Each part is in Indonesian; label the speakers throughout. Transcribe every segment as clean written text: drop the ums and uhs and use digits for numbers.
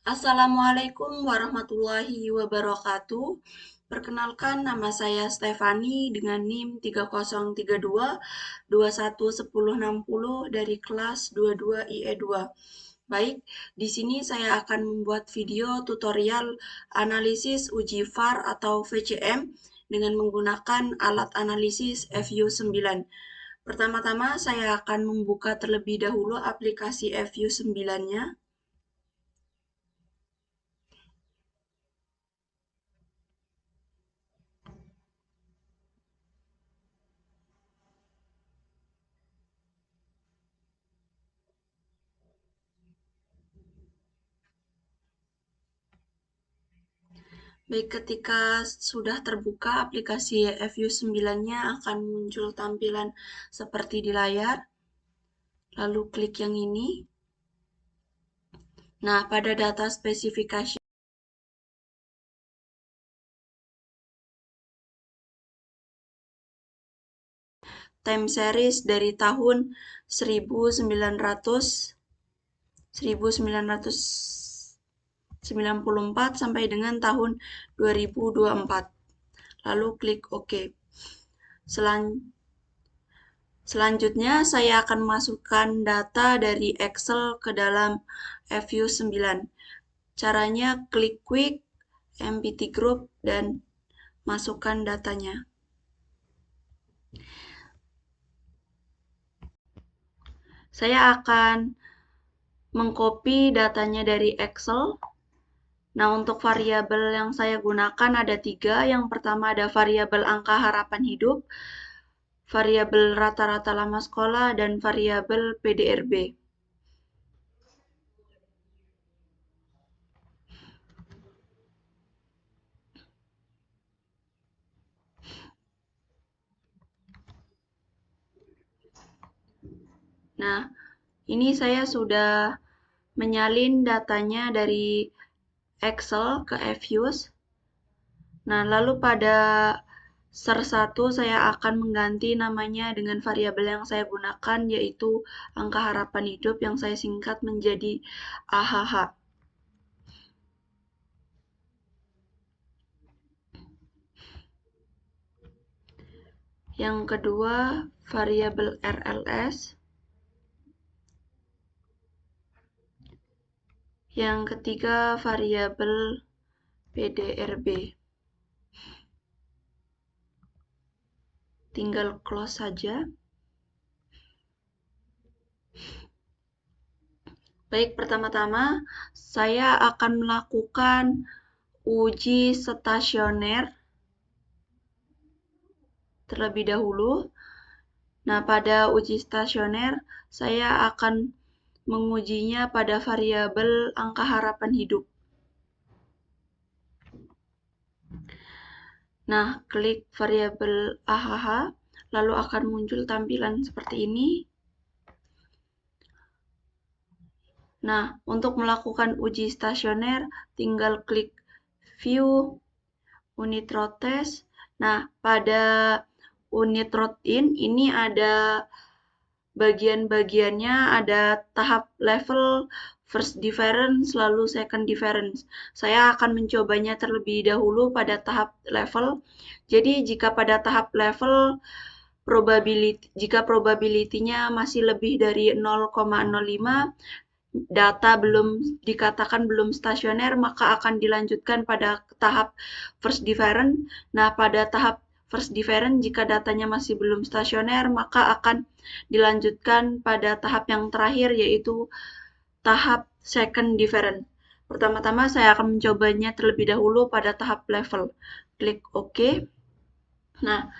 Speaker 1: Assalamualaikum warahmatullahi wabarakatuh. Perkenalkan, nama saya Stefani dengan NIM 3032 211060 dari kelas 22 IE2. Baik, di sini saya akan membuat video tutorial analisis uji VAR atau VCM dengan menggunakan alat analisis FU9. Pertama-tama saya akan membuka terlebih dahulu aplikasi FU9-nya. Baik, ketika sudah terbuka aplikasi FU9-nya akan muncul tampilan seperti di layar. Lalu klik yang ini. Nah, pada data spesifikasi time series dari tahun 1994 sampai dengan tahun 2024. Lalu klik OK. Selanjutnya, saya akan masukkan data dari Excel ke dalam FU9. Caranya klik Quick, Empty Group, dan masukkan datanya. Saya akan mengcopy datanya dari Excel. Nah, untuk variabel yang saya gunakan ada 3. Yang pertama ada variabel angka harapan hidup, variabel rata-rata lama sekolah, dan variabel PDRB. Nah, ini saya sudah menyalin datanya dari Excel ke FUS. Nah, lalu pada SER1 saya akan mengganti namanya dengan variabel yang saya gunakan, yaitu angka harapan hidup yang saya singkat menjadi AHH. Yang kedua, variabel RLS. Yang ketiga, variabel PDRB. Tinggal close saja. Baik, pertama-tama saya akan melakukan uji stasioner terlebih dahulu. Nah, pada uji stasioner, saya akan mengujinya pada variabel angka harapan hidup. Nah, klik variabel AHH, lalu akan muncul tampilan seperti ini. Nah, untuk melakukan uji stasioner, tinggal klik View, Unit Road Test. Nah, pada unit road in ini ada bagian-bagiannya, ada tahap level, first difference, lalu second difference. Saya akan mencobanya terlebih dahulu pada tahap level. Jadi jika pada tahap level jika probability-nya masih lebih dari 0,05, data belum dikatakan belum stasioner, maka akan dilanjutkan pada tahap first difference. Nah, pada tahap first difference, jika datanya masih belum stasioner, maka akan dilanjutkan pada tahap yang terakhir, yaitu tahap second difference. Pertama-tama saya akan mencobanya terlebih dahulu pada tahap level. Klik OK. Nah,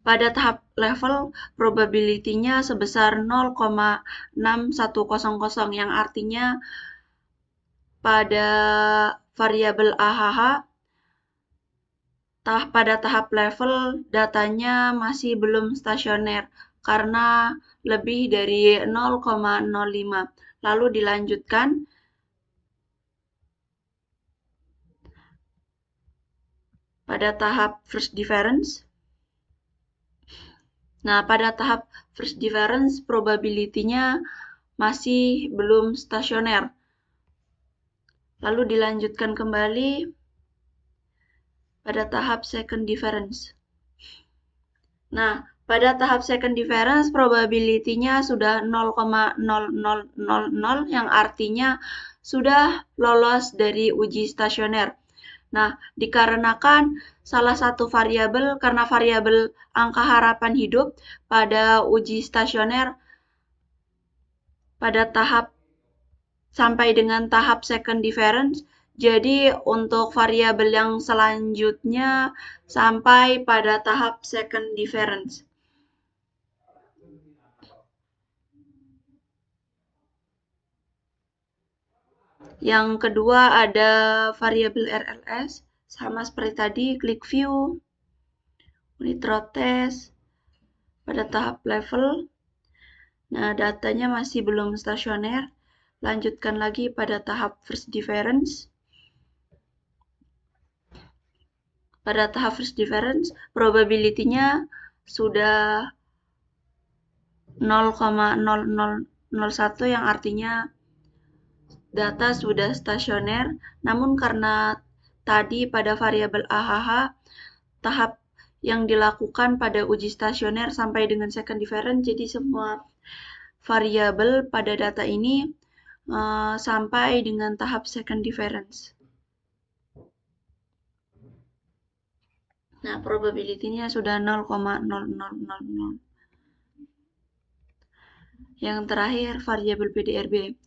Speaker 1: pada tahap level, probability-nya sebesar 0,6100, yang artinya pada variabel AHH, pada tahap level datanya masih belum stasioner karena lebih dari 0,05. Lalu dilanjutkan pada tahap first difference. Nah, pada tahap first difference probability-nya masih belum stasioner. Lalu dilanjutkan kembali pada tahap second difference. Nah, pada tahap second difference probability-nya sudah 0,0000 yang artinya sudah lolos dari uji stasioner. Nah, dikarenakan salah satu variabel karena variabel angka harapan hidup pada uji stasioner pada tahap sampai dengan tahap second difference. Jadi untuk variabel yang selanjutnya sampai pada tahap second difference. Yang kedua ada variabel RLS, sama seperti tadi, click view, unit row test, pada tahap level. Nah, datanya masih belum stasioner. Lanjutkan lagi pada tahap first difference. Pada tahap first difference, probability-nya sudah 0,0001 yang artinya data sudah stasioner. Namun karena tadi pada variabel AHH, tahap yang dilakukan pada uji stasioner sampai dengan second difference, jadi semua variabel pada data ini sampai dengan tahap second difference. Nah, probability-nya sudah 0,0000. Yang terakhir, variabel PDRB.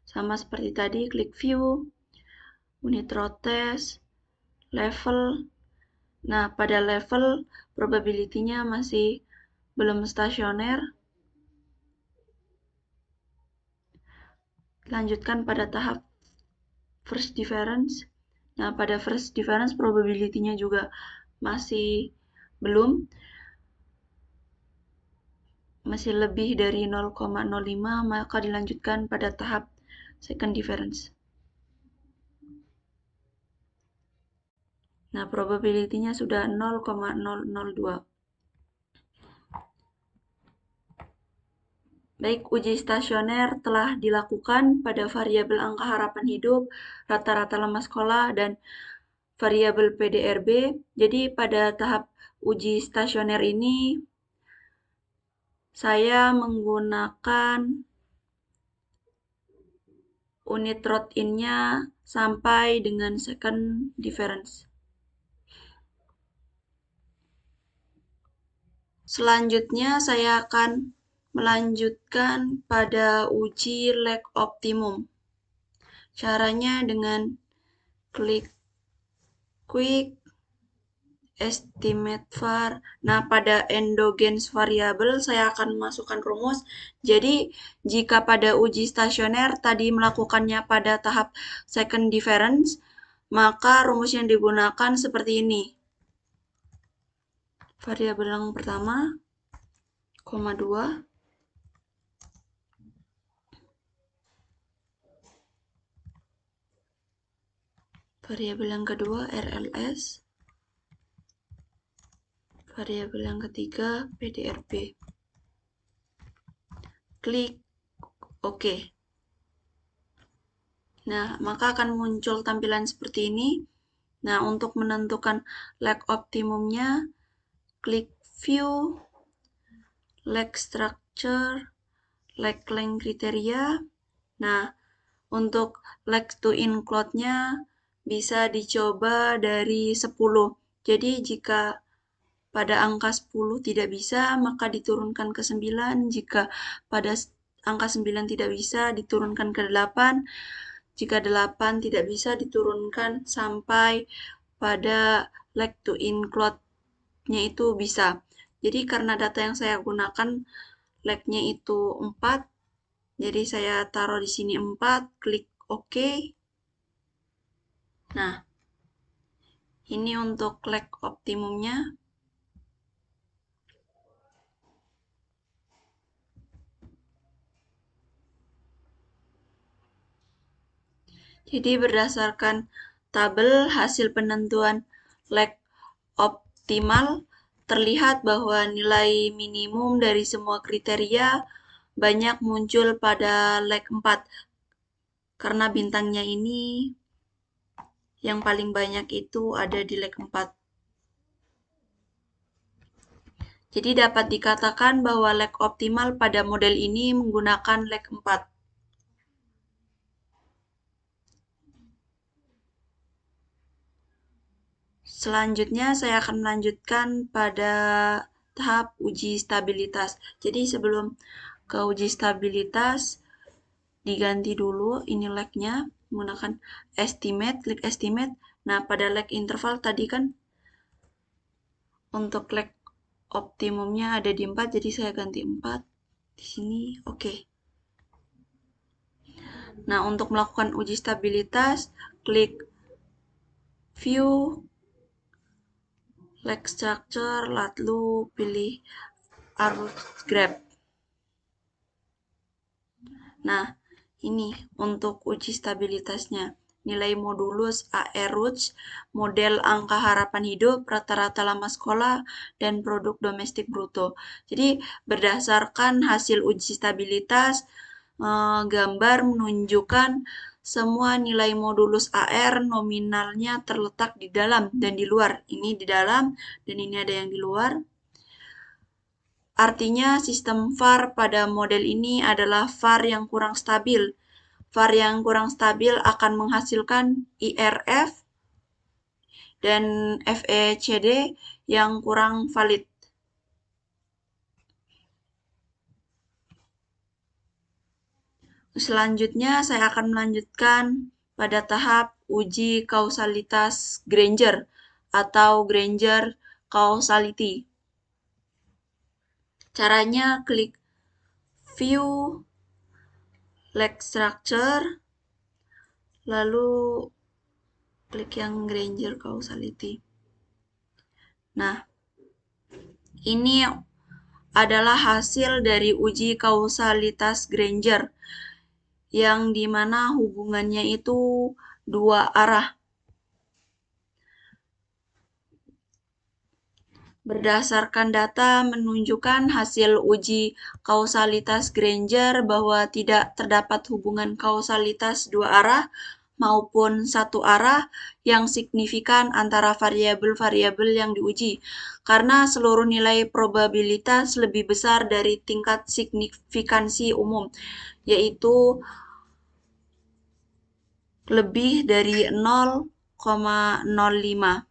Speaker 1: Sama seperti tadi, klik view, unit row test, level. Nah, pada level, probability-nya masih belum stasioner. Lanjutkan pada tahap first difference. Nah, pada first difference, probability-nya juga masih belum. Masih lebih dari 0,05, maka dilanjutkan pada tahap second difference. Nah, probability-nya sudah 0,002. Baik, uji stasioner telah dilakukan pada variabel angka harapan hidup, rata-rata lama sekolah, dan variabel PDRB. Jadi pada tahap uji stasioner ini, saya menggunakan unit row in-nya sampai dengan second difference. Selanjutnya saya akan melanjutkan pada uji lag optimum. Caranya dengan klik quick estimate var. Nah, pada endogenous variable saya akan memasukkan rumus. Jadi, jika pada uji stasioner tadi melakukannya pada tahap second difference, maka rumus yang digunakan seperti ini. Variabel yang pertama, 2. Variabel yang kedua, RLS. Variabel yang ketiga, PDRB. Klik OK. Nah, maka akan muncul tampilan seperti ini. Nah, untuk menentukan lag optimumnya, klik View, lag structure, lag length kriteria. Nah, untuk lag to include-nya bisa dicoba dari 10. Jadi, jika pada angka 10 tidak bisa, maka diturunkan ke 9. Jika pada angka 9 tidak bisa, diturunkan ke 8. Jika 8 tidak bisa, diturunkan sampai pada lag to include-nya itu bisa. Jadi karena data yang saya gunakan lag-nya itu 4, jadi saya taruh di sini 4, klik OK. Nah, ini untuk lag optimumnya. Jadi berdasarkan tabel hasil penentuan lag optimal, terlihat bahwa nilai minimum dari semua kriteria banyak muncul pada lag 4. Karena bintangnya ini Yang paling banyak itu ada di leg 4. Jadi dapat dikatakan bahwa leg optimal pada model ini menggunakan leg 4. Selanjutnya saya akan melanjutkan pada tahap uji stabilitas. Jadi sebelum ke uji stabilitas, diganti dulu ini leg-nya menggunakan estimate, klik estimate. Nah, pada leg interval tadi kan untuk leg optimumnya ada di 4, jadi saya ganti 4 di sini. Oke. Nah, untuk melakukan uji stabilitas, klik view leg structure, lalu pilih arrow graph. Nah, ini untuk uji stabilitasnya. Nilai modulus ARUJ, model angka harapan hidup, rata-rata lama sekolah, dan produk domestik bruto. Jadi berdasarkan hasil uji stabilitas, gambar menunjukkan semua nilai modulus AR nominalnya terletak di dalam dan di luar. Ini di dalam dan ini ada yang di luar. Artinya sistem VAR pada model ini adalah VAR yang kurang stabil. VAR yang kurang stabil akan menghasilkan IRF dan FECD yang kurang valid. Selanjutnya saya akan melanjutkan pada tahap uji kausalitas Granger atau Granger causality. Caranya klik view leg structure, lalu klik yang Granger causality. Nah, ini adalah hasil dari uji kausalitas Granger, yang dimana hubungannya itu dua arah. Berdasarkan data menunjukkan hasil uji kausalitas Granger bahwa tidak terdapat hubungan kausalitas dua arah maupun satu arah yang signifikan antara variabel-variabel yang diuji, karena seluruh nilai probabilitas lebih besar dari tingkat signifikansi umum, yaitu lebih dari 0,05.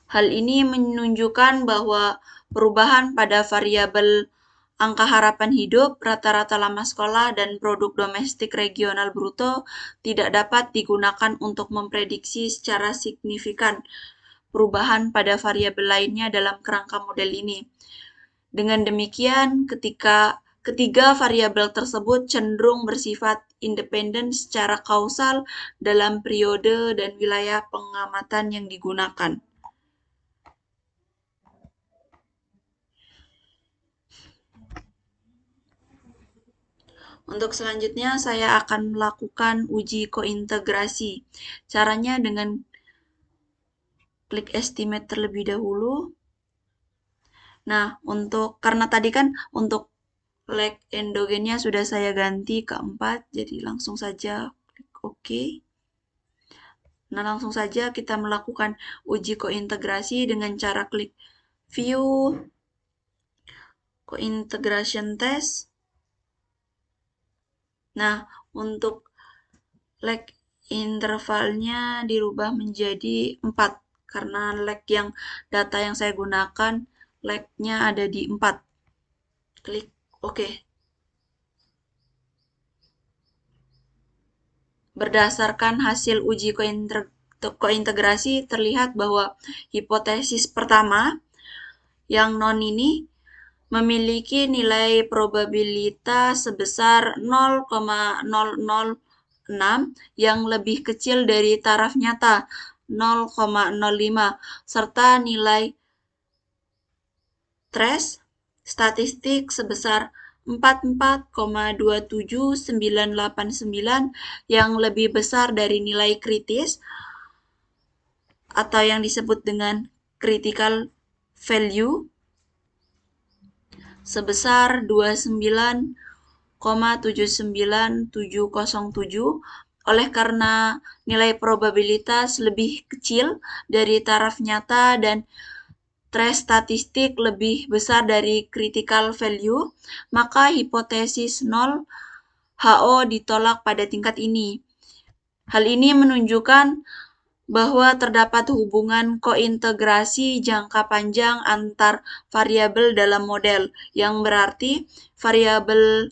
Speaker 1: Hal ini menunjukkan bahwa perubahan pada variabel angka harapan hidup, rata-rata lama sekolah, dan produk domestik regional bruto tidak dapat digunakan untuk memprediksi secara signifikan perubahan pada variabel lainnya dalam kerangka model ini. Dengan demikian, ketiga variabel tersebut cenderung bersifat independen secara kausal dalam periode dan wilayah pengamatan yang digunakan. Untuk selanjutnya, saya akan melakukan uji kointegrasi. Caranya dengan klik estimate terlebih dahulu. Nah, karena tadi kan untuk leg endogennya sudah saya ganti ke 4, jadi langsung saja klik OK. Nah, langsung saja kita melakukan uji kointegrasi dengan cara klik View Cointegration Test. Nah, untuk leg intervalnya dirubah menjadi 4, karena leg yang data yang saya gunakan, leg-nya ada di 4. Klik OK. Berdasarkan hasil uji kointegrasi, terlihat bahwa hipotesis pertama, yang non ini, memiliki nilai probabilitas sebesar 0,006 yang lebih kecil dari taraf nyata 0,05, serta nilai threshold statistik sebesar 44,27989 yang lebih besar dari nilai kritis atau yang disebut dengan critical value sebesar 29,799707 oleh karena nilai probabilitas lebih kecil dari taraf nyata dan threshold statistik lebih besar dari critical value, maka hipotesis 0 HO ditolak pada tingkat ini. Hal ini menunjukkan bahwa terdapat hubungan kointegrasi jangka panjang antar variabel dalam model, yang berarti variabel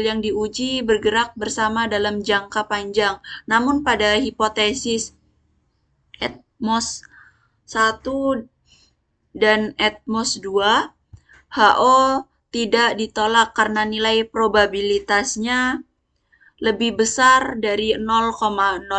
Speaker 1: yang diuji bergerak bersama dalam jangka panjang. Namun pada hipotesis Atmos 1 dan Atmos 2, HO tidak ditolak karena nilai probabilitasnya lebih besar dari 0,05.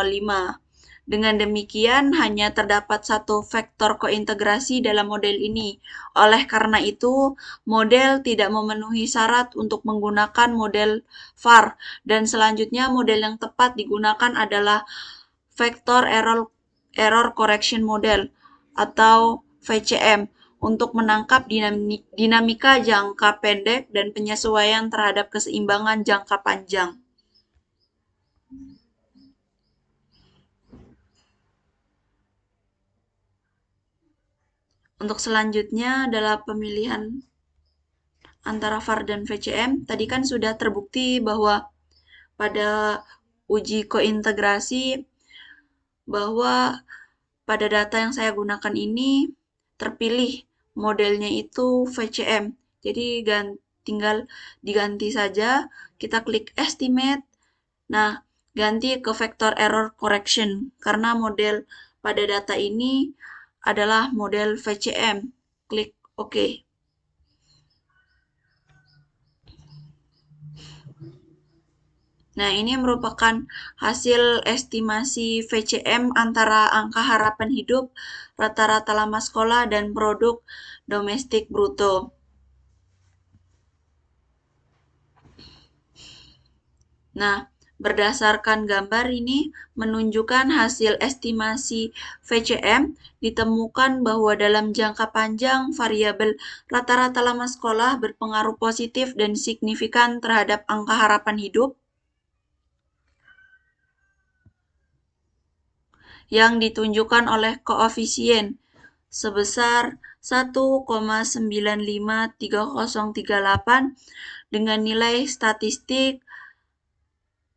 Speaker 1: Dengan demikian, hanya terdapat satu vektor kointegrasi dalam model ini. Oleh karena itu, model tidak memenuhi syarat untuk menggunakan model VAR, dan selanjutnya model yang tepat digunakan adalah Vector Error Correction Model atau VCM untuk menangkap dinamika jangka pendek dan penyesuaian terhadap keseimbangan jangka panjang. Untuk selanjutnya adalah pemilihan antara VAR dan VCM. Tadi kan sudah terbukti bahwa pada uji kointegrasi bahwa pada data yang saya gunakan ini terpilih modelnya itu VCM. Jadi tinggal diganti saja, kita klik estimate. Nah, ganti ke vector error correction karena model pada data ini adalah model VCM. Klik OK. Nah, ini merupakan hasil estimasi VCM antara angka harapan hidup, rata-rata lama sekolah, dan produk domestik bruto. Nah, berdasarkan gambar ini menunjukkan hasil estimasi VCM, ditemukan bahwa dalam jangka panjang variabel rata-rata lama sekolah berpengaruh positif dan signifikan terhadap angka harapan hidup yang ditunjukkan oleh koefisien sebesar 1,953038 dengan nilai statistik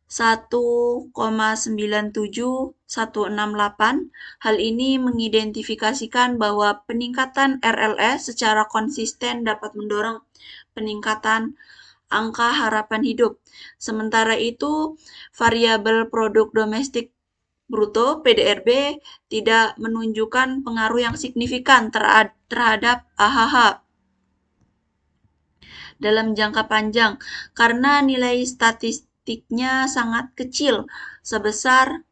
Speaker 1: 1,97168. Hal ini mengidentifikasikan bahwa peningkatan RLS secara konsisten dapat mendorong peningkatan angka harapan hidup. Sementara itu, variabel produk domestik bruto (PDRB) tidak menunjukkan pengaruh yang signifikan terhadap AHH dalam jangka panjang karena nilai statistiknya sangat kecil, sebesar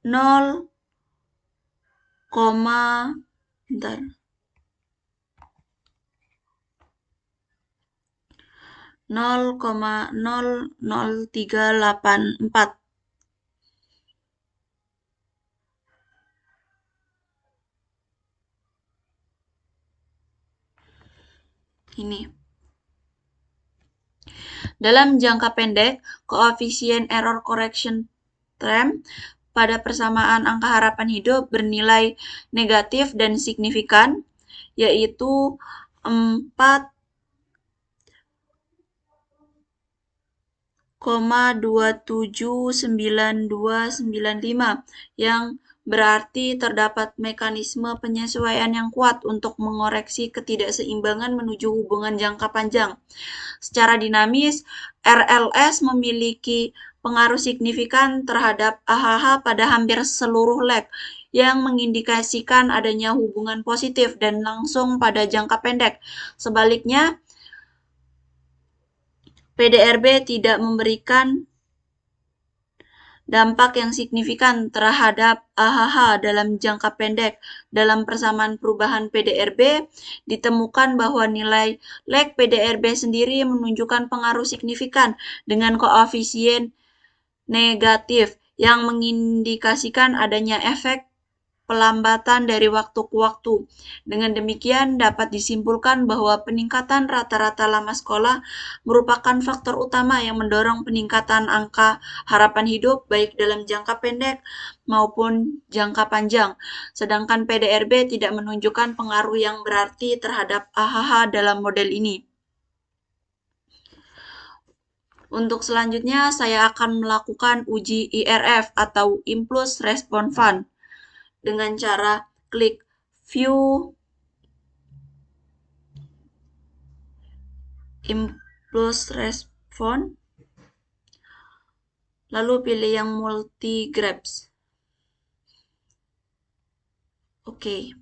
Speaker 1: 0,00384. Ini. Dalam jangka pendek, koefisien error correction term pada persamaan angka harapan hidup bernilai negatif dan signifikan, yaitu 4,279295, yang berarti terdapat mekanisme penyesuaian yang kuat untuk mengoreksi ketidakseimbangan menuju hubungan jangka panjang. Secara dinamis, RLS memiliki pengaruh signifikan terhadap AHH pada hampir seluruh leg, yang mengindikasikan adanya hubungan positif dan langsung pada jangka pendek. Sebaliknya, PDRB tidak memberikan dampak yang signifikan terhadap AHH dalam jangka pendek. Dalam persamaan perubahan PDRB, ditemukan bahwa nilai lag PDRB sendiri menunjukkan pengaruh signifikan dengan koefisien negatif yang mengindikasikan adanya efek pelambatan dari waktu ke waktu. Dengan demikian, dapat disimpulkan bahwa peningkatan rata-rata lama sekolah merupakan faktor utama yang mendorong peningkatan angka harapan hidup baik dalam jangka pendek maupun jangka panjang. Sedangkan PDRB tidak menunjukkan pengaruh yang berarti terhadap AHH dalam model ini. Untuk selanjutnya, saya akan melakukan uji IRF atau Impulse Response Fund dengan cara klik View Impulse Response, lalu pilih yang Multi Graphs. Oke.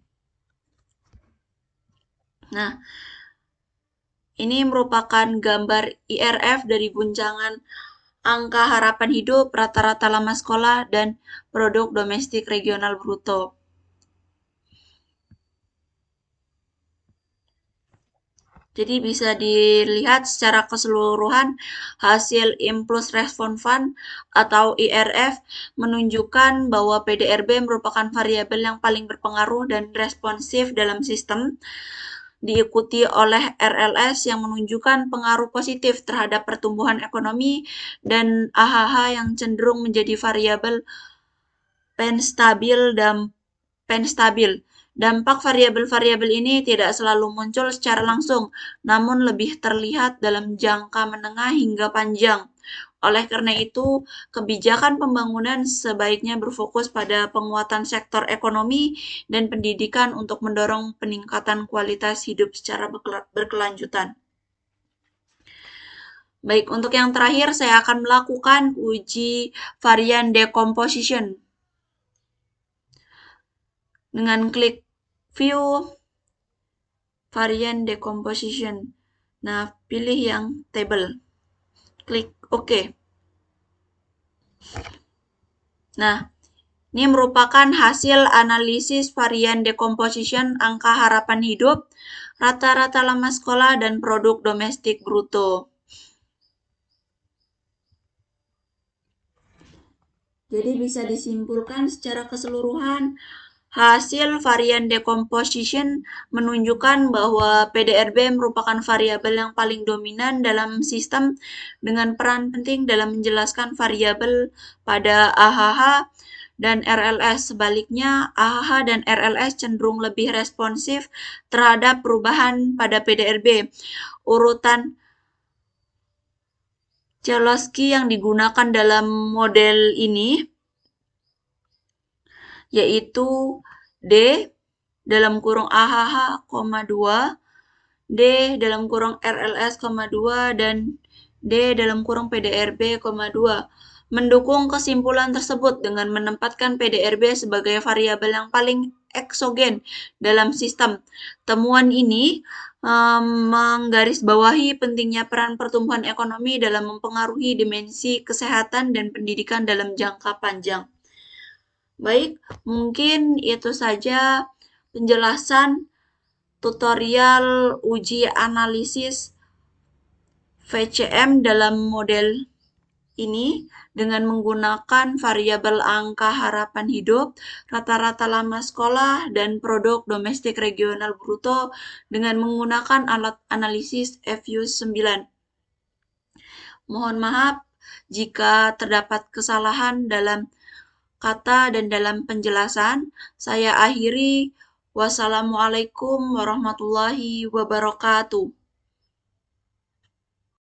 Speaker 1: Nah, ini merupakan gambar IRF dari guncangan angka harapan hidup, rata-rata lama sekolah, dan produk domestik regional bruto. Jadi bisa dilihat secara keseluruhan hasil Impulse Response Fund atau IRF menunjukkan bahwa PDRB merupakan variabel yang paling berpengaruh dan responsif dalam sistem, diikuti oleh RLS yang menunjukkan pengaruh positif terhadap pertumbuhan ekonomi dan AHH yang cenderung menjadi variabel penstabil. Dampak variabel-variabel ini tidak selalu muncul secara langsung, namun lebih terlihat dalam jangka menengah hingga panjang. Oleh karena itu, kebijakan pembangunan sebaiknya berfokus pada penguatan sektor ekonomi dan pendidikan untuk mendorong peningkatan kualitas hidup secara berkelanjutan. Baik, untuk yang terakhir saya akan melakukan uji varian decomposition. Dengan klik View Varian Decomposition. Nah, pilih yang table. Klik OK. Nah, ini merupakan hasil analisis varian decomposition angka harapan hidup, rata-rata lama sekolah, dan produk domestik bruto. Jadi bisa disimpulkan secara keseluruhan, hasil varian decomposition menunjukkan bahwa PDRB merupakan variabel yang paling dominan dalam sistem dengan peran penting dalam menjelaskan variabel pada AHH dan RLS. Sebaliknya, AHH dan RLS cenderung lebih responsif terhadap perubahan pada PDRB. Urutan Cholesky yang digunakan dalam model ini yaitu D dalam kurung AHH, 2, D dalam kurung RLS, 2, dan D dalam kurung PDRB, 2. Mendukung kesimpulan tersebut dengan menempatkan PDRB sebagai variabel yang paling eksogen dalam sistem. Temuan ini menggarisbawahi pentingnya peran pertumbuhan ekonomi dalam mempengaruhi dimensi kesehatan dan pendidikan dalam jangka panjang. Baik, mungkin itu saja penjelasan tutorial uji analisis VCM dalam model ini dengan menggunakan variabel angka harapan hidup, rata-rata lama sekolah, dan produk domestik regional bruto dengan menggunakan alat analisis FU9. Mohon maaf jika terdapat kesalahan dalam kata dan dalam penjelasan. Saya akhiri. Wassalamualaikum warahmatullahi wabarakatuh.